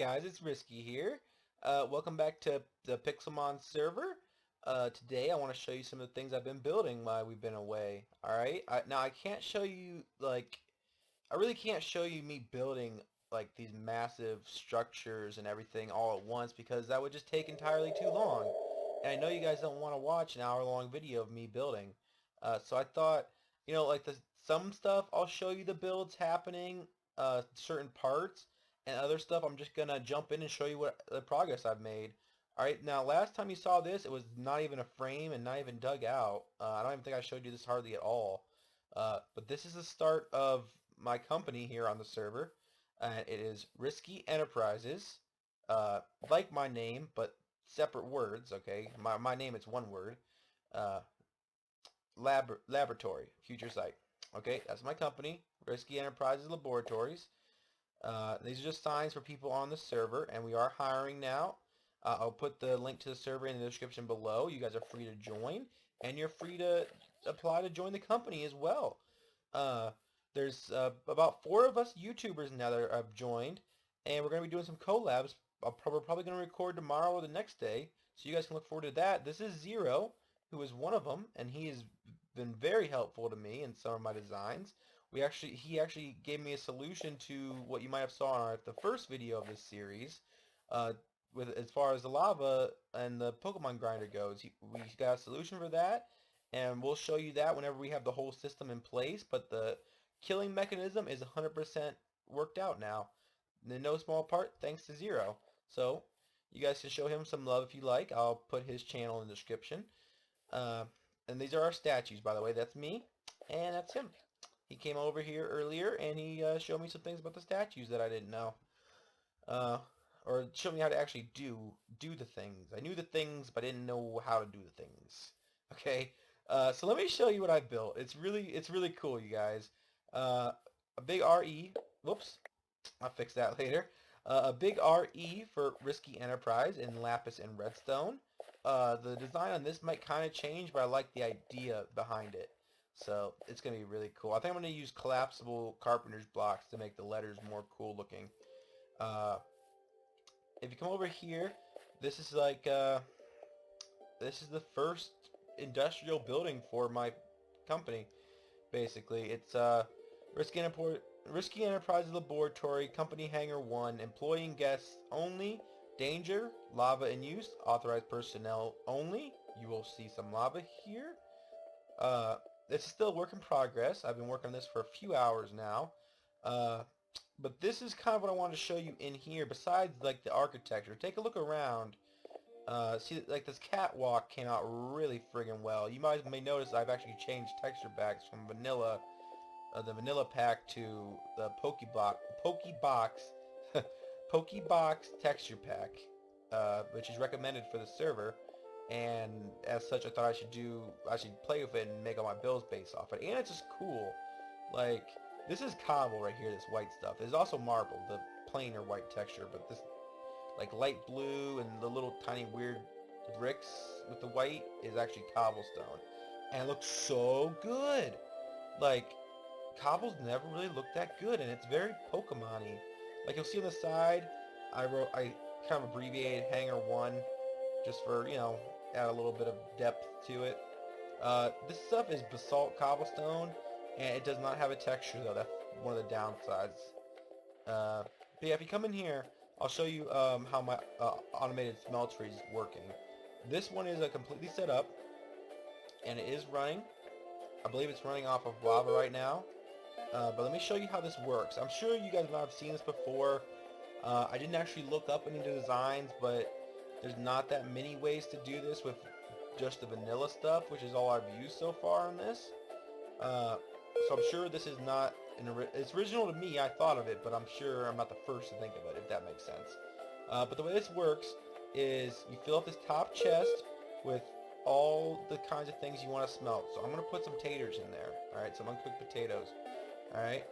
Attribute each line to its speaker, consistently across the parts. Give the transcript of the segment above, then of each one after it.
Speaker 1: guys, it's Risky here. Welcome back to the Pixelmon server. Today I want to show you some of the things I've been building while we've been away. Alright, now I can't show you, I really can't show you me building, these massive structures and everything all at once because that would just take entirely too long. And I know you guys don't want to watch an hour-long video of me building. So I thought, some stuff I'll show you the builds happening, certain parts, and other stuff I'm just gonna jump in and show you what the progress I've made. Alright, now last time you saw this, it was not even a frame and not even dug out. I don't even think I showed you this hardly at all. But this is the start of my company here on the server. It is Risky Enterprises, like my name, but separate words, okay? My name, it's one word. Uh, Laboratory, future site. Okay, that's my company, Risky Enterprises Laboratories. These are just signs for people on the server, and we are hiring now. I'll put the link to the server in the description below. You guys are free to join, and you're free to apply to join the company as well. Uh, there's about 4 of us YouTubers now that have joined, and we're going to be doing some collabs. We're probably going to record tomorrow or the next day, so you guys can look forward to that. This is Zero, who is one of them, and he has been very helpful to me in some of my designs. He actually gave me a solution to what you might have saw in the first video of this series, uh, with as far as the lava and the Pokemon grinder goes. We got a solution for that, and we'll show you that whenever we have the whole system in place. But the killing mechanism is 100% worked out now, in no small part thanks to Zero. So you guys can show him some love if you like. I'll put his channel in the description. Uh, and these are our statues, by the way. That's me, and that's him. He came over here earlier, and he showed me some things about the statues that I didn't know. Uh, or showed me how to actually do the things. I knew the things, but I didn't know how to do the things. Okay, so let me show you what I built. It's really cool, you guys. A big RE. Whoops, I'll fix that later. A big RE for Risky Enterprise in Lapis and Redstone. The design on this might kind of change, but I like the idea behind it. So it's going to be really cool. I think I'm going to use collapsible carpenter's blocks to make the letters more cool looking. Uh, if you come over here, this is this is the first industrial building for my company. Basically, it's Risky Enterprise Laboratory, Company Hangar 1, employee and guests only, danger, lava in use, authorized personnel only. You will see some lava here. This is still a work in progress. I've been working on this for a few hours now. But this is kind of what I wanted to show you in here, besides the architecture. Take a look around. See, this catwalk came out really friggin' well. You may notice I've actually changed texture backs from vanilla, the vanilla pack to the Pokebox texture pack, which is recommended for the server. And as such, I thought I should play with it and make all my builds based off it. And it's just cool. This is cobble right here, this white stuff. There's also marble, the plainer white texture, but this, light blue and the little tiny weird bricks with the white is actually cobblestone. And it looks so good! Cobbles never really looked that good, and it's very Pokemon-y. You'll see on the side, I kind of abbreviated Hangar 1, just for, add a little bit of depth to it. This stuff is basalt cobblestone, and it does not have a texture, though. That's one of the downsides. But yeah, if you come in here, I'll show you how my automated smelter is working. This one is completely set up, and it is running. I believe it's running off of lava right now. But let me show you how this works. I'm sure you guys might have seen this before. I didn't actually look up any designs, but there's not that many ways to do this with just the vanilla stuff, which is all I've used so far on this. So I'm sure this is not it's original to me. I thought of it, but I'm sure I'm not the first to think of it, if that makes sense. But the way this works is you fill up this top chest with all the kinds of things you want to smelt. So I'm going to put some taters in there. Alright, some uncooked potatoes. Alright,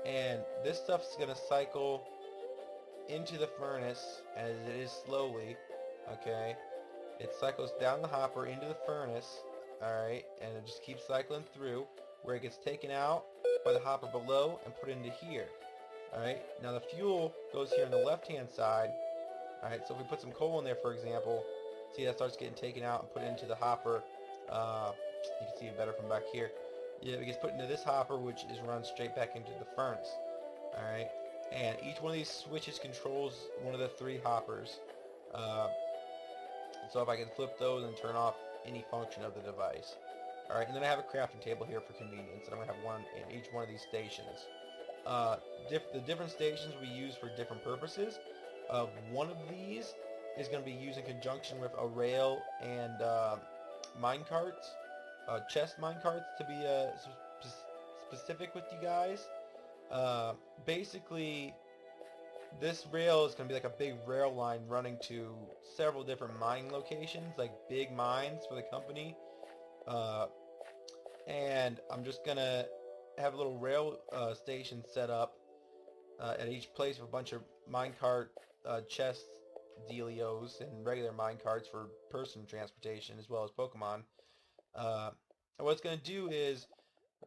Speaker 1: and this stuff's going to cycle into the furnace as it is slowly. Okay, it cycles down the hopper into the furnace. Alright, and it just keeps cycling through where it gets taken out by the hopper below and put into here. Alright, now the fuel goes here on the left-hand side. Alright, so if we put some coal in there, for example, see that starts getting taken out and put into the hopper. You can see it better from back here. Yeah, it gets put into this hopper, which is run straight back into the furnace. Alright, and each one of these switches controls one of the three hoppers. So if I can flip those and turn off any function of the device. Alright, and then I have a crafting table here for convenience, and I'm going to have one in each one of these stations. The different stations we use for different purposes. One of these is going to be used in conjunction with a rail and mine carts, chest mine carts to be specific with you guys. Basically, this rail is going to be like a big rail line running to several different mine locations, like big mines for the company. And I'm just going to have a little rail station set up at each place with a bunch of minecart chest dealios and regular minecarts for person transportation as well as Pokemon. And what it's going to do is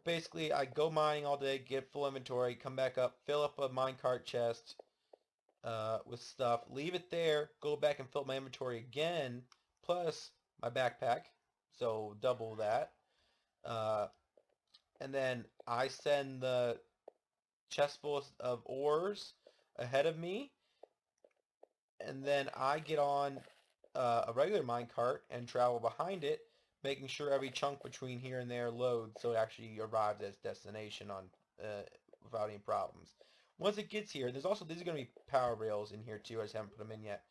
Speaker 1: basically I go mining all day, get full inventory, come back up, fill up a minecart chest with stuff, leave it there, go back and fill up my inventory again, plus my backpack, so double that. And then I send the chest full of ores ahead of me, and then I get on a regular minecart and travel behind it, making sure every chunk between here and there loads so it actually arrives at its destination on without any problems. Once it gets here, these are going to be power rails in here too. I just haven't put them in yet.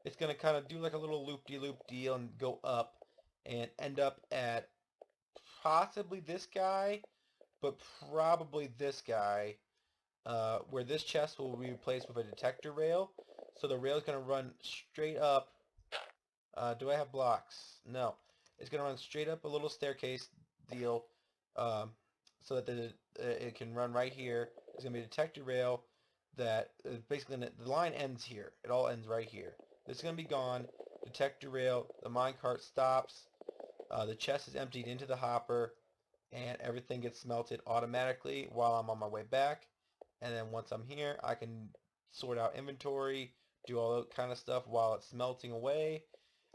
Speaker 1: It's going to kind of do like a little loop-de-loop deal and go up and end up at possibly this guy, but probably this guy, where this chest will be replaced with a detector rail. So the rail is going to run straight up. Do I have blocks? No. It's going to run straight up a little staircase deal, so that it can run right here. There's going to be a detector rail that basically the line ends here. It all ends right here. This is going to be gone. Detector rail. The minecart stops. The chest is emptied into the hopper, and everything gets smelted automatically while I'm on my way back. And then once I'm here, I can sort out inventory, do all that kind of stuff while it's smelting away.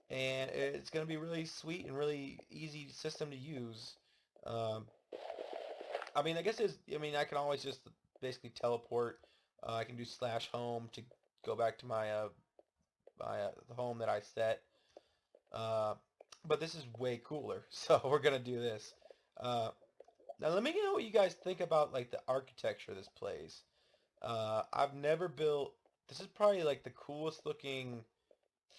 Speaker 1: And it's going to be really sweet and really easy system to use. I mean, I can always just basically teleport. I can do /home to go back to my the home that I set. But this is way cooler, so we're going to do this. Now let me know what you guys think about like the architecture of this place. I've never built. This is probably like the coolest looking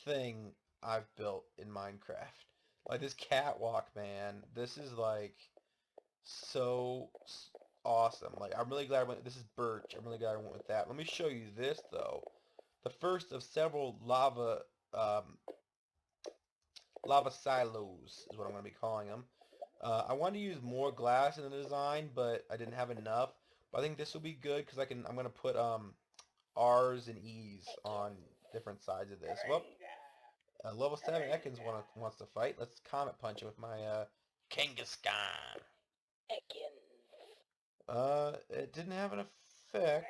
Speaker 1: thing I've built in Minecraft. Like this catwalk, man. This is like so awesome. Like I'm really glad I went. This is birch. I'm really glad I went with that. Let me show you this though. The first of several lava silos is what I'm going to be calling them. I wanted to use more glass in the design, but I didn't have enough. But I think this will be good because I'm going to put R's and E's on different sides of this. Well, level 7 Ekans wants to fight. Let's Comet Punch him with my Kangaskhan. It didn't have an effect.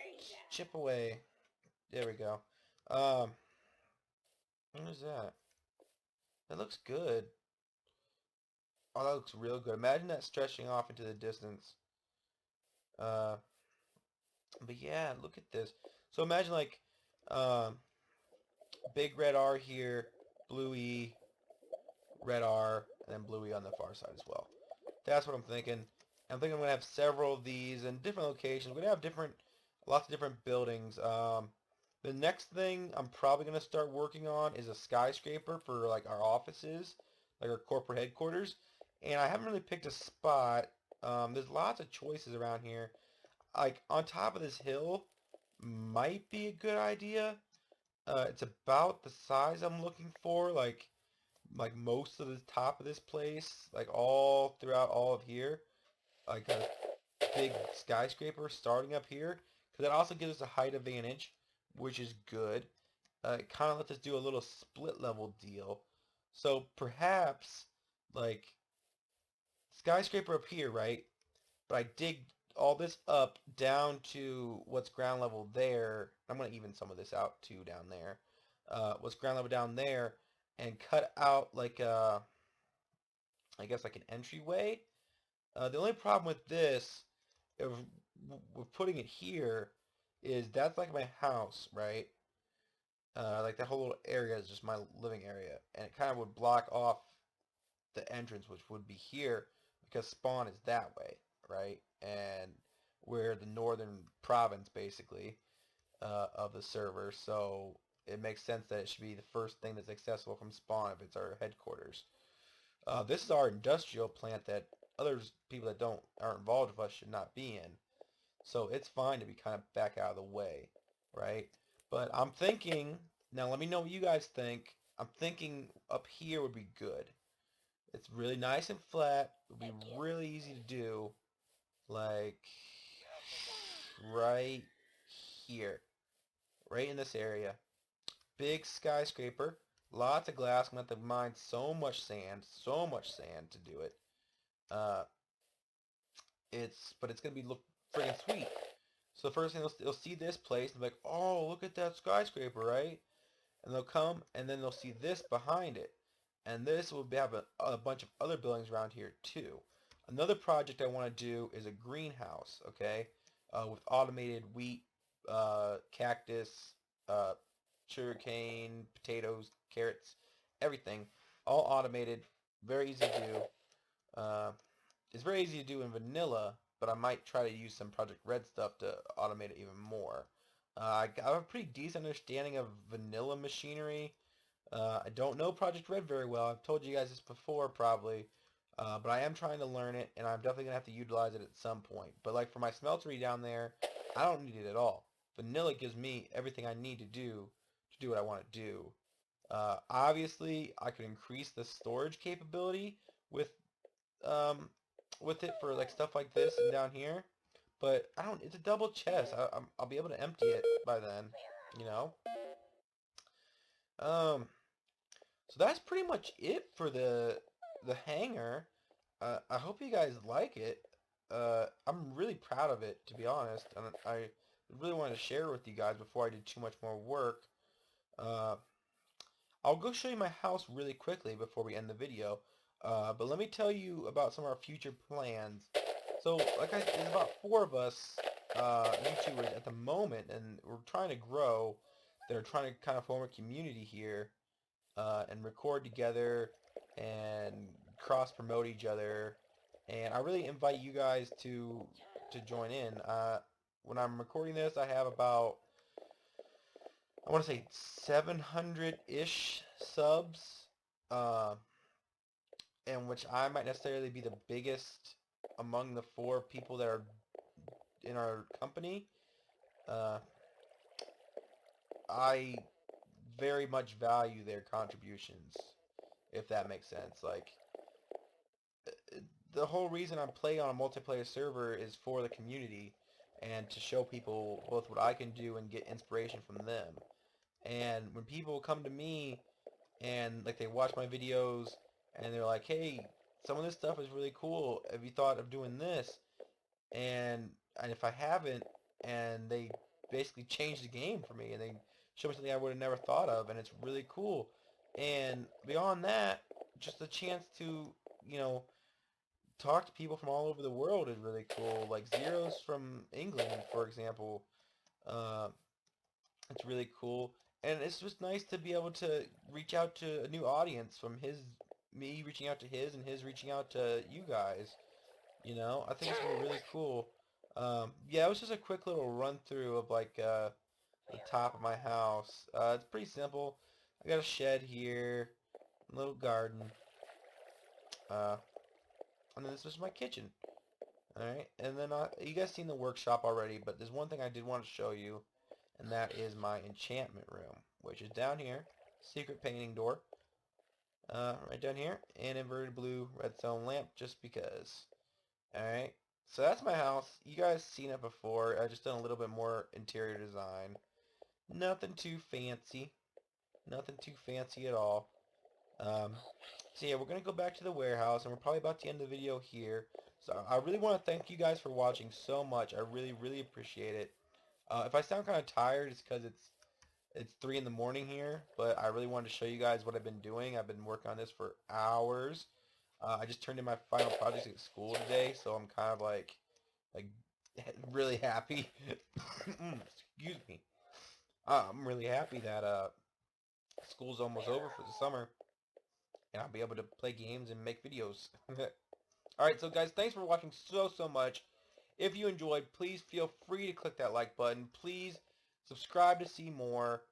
Speaker 1: Chip away. There we go. What is that? That looks good. Oh, that looks real good. Imagine that stretching off into the distance. But yeah, look at this. So imagine like big red R here, blue E, red R, and then blue E on the far side as well. That's what I'm thinking. I'm thinking I'm going to have several of these in different locations. We're going to have lots of different buildings. The next thing I'm probably going to start working on is a skyscraper for like our offices, like our corporate headquarters. And I haven't really picked a spot. There's lots of choices around here. Like on top of this hill might be a good idea. It's about the size I'm looking for. Like most of the top of this place, like all throughout all of here, like a big skyscraper starting up here, because it also gives us a height advantage, which is good. It kind of lets us do a little split level deal. So perhaps like skyscraper up here, right? But I dig all this up down to what's ground level there. I'm going to even some of this out too down there. What's ground level down there, and cut out like I guess like an entryway. The only problem with this, if with putting it here, is that's like my house, right? Like that whole little area is just my living area, and it kind of would block off the entrance, which would be here, because spawn is that way, right? And we're the northern province, basically, of the server, so it makes sense that it should be the first thing that's accessible from spawn if it's our headquarters. This is our industrial plant that others, people that aren't involved with us, should not be in. So it's fine to be kind of back out of the way, right? But I'm thinking, now let me know what you guys think. I'm thinking up here would be good. It's really nice and flat. It would be really easy to do. Like right here. Right in this area. Big skyscraper. Lots of glass. I'm going to have to mine so much sand. So much sand to do it. Uh, but it's going to be look friggin' sweet. So the first thing they'll see this place and be like, oh, look at that skyscraper, right? And they'll come and then they'll see this behind it. And this will have a bunch of other buildings around here too. Another project I want to do is a greenhouse, okay? With automated wheat, cactus, uh, sugarcane, potatoes, carrots, everything. All automated, very easy to do. It's very easy to do in vanilla, but I might try to use some Project Red stuff to automate it even more. I have a pretty decent understanding of vanilla machinery. I don't know Project Red very well. I've told you guys this before probably, but I am trying to learn it, and I'm definitely going to have to utilize it at some point. But like for my smeltery down there, I don't need it at all. Vanilla gives me everything I need to do what I want to do. Obviously, I could increase the storage capability with um, with it for like stuff like this and down here. But I don't. It's a double chest. I'll be able to empty it by then. You know. Um. So that's pretty much it for the hangar. I hope you guys like it. I'm really proud of it, to be honest, and I really wanted to share it with you guys before I did too much more work. Uh, I'll go show you my house really quickly before we end the video. But let me tell you about some of our future plans. So, there's about 4 of us YouTubers at the moment, and we're trying to grow. That are trying to kind of form a community here and record together and cross promote each other. And I really invite you guys to join in. When I'm recording this, I have about I want to say 700-ish subs, uh, and which I might necessarily be the biggest among the 4 people that are in our company. Uh, I very much value their contributions, if that makes sense. Like, the whole reason I play on a multiplayer server is for the community and to show people both what I can do and get inspiration from them. And when people come to me and like they watch my videos and they're like, hey, some of this stuff is really cool. Have you thought of doing this? And if I haven't, and they basically change the game for me and they show me something I would have never thought of, and it's really cool. And beyond that, just a chance to, you know, talk to people from all over the world is really cool. Like Zero's from England, for example. Uh, it's really cool. And it's just nice to be able to reach out to a new audience from me reaching out to his and his reaching out to you guys. You know, I think it's gonna be really cool. Yeah, it was just a quick little run through of like the top of my house. It's pretty simple. I got a shed here, a little garden, uh, and then this is my kitchen. All right, and then you guys seen the workshop already, but there's one thing I did want to show you, and that is my enchantment room, which is down here. Secret painting door, right down here, and inverted blue redstone lamp, just because. Alright, so that's my house. You guys seen it before. I just done a little bit more interior design. Nothing too fancy. Nothing too fancy at all. So yeah, we're going to go back to the warehouse, and we're probably about to end the video here. So I really want to thank you guys for watching so much. I really, really appreciate it. If I sound kind of tired, it's because it's 3 in the morning here, but I really wanted to show you guys what I've been doing. I've been working on this for hours. I just turned in my final projects at school today, so I'm kind of like really happy. Excuse me. I'm really happy that school's almost over for the summer, and I'll be able to play games and make videos. Alright, so guys, thanks for watching so much. If you enjoyed, please feel free to click that like button. Please subscribe to see more.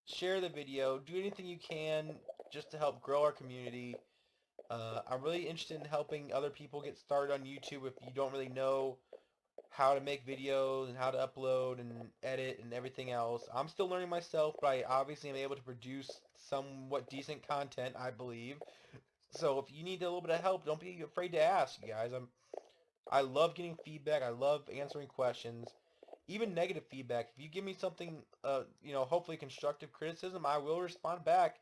Speaker 1: Share the video. Do anything you can just to help grow our community. I'm really interested in helping other people get started on YouTube if you don't really know how to make videos and how to upload and edit and everything else. I'm still learning myself, but I obviously am able to produce somewhat decent content, I believe. So if you need a little bit of help, don't be afraid to ask, you guys. I love getting feedback. I love answering questions, even negative feedback. If you give me something, hopefully constructive criticism, I will respond back,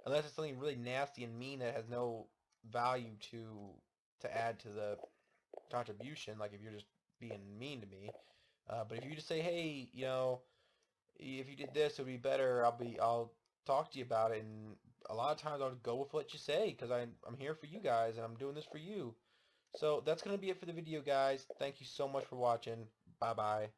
Speaker 1: unless it's something really nasty and mean that has no value to add to the contribution. Like if you're just being mean to me. But if you just say, hey, if you did this, it would be better. I'll talk to you about it. And a lot of times I'll go with what you say because I'm here for you guys and I'm doing this for you. So that's going to be it for the video, guys. Thank you so much for watching. Bye-bye.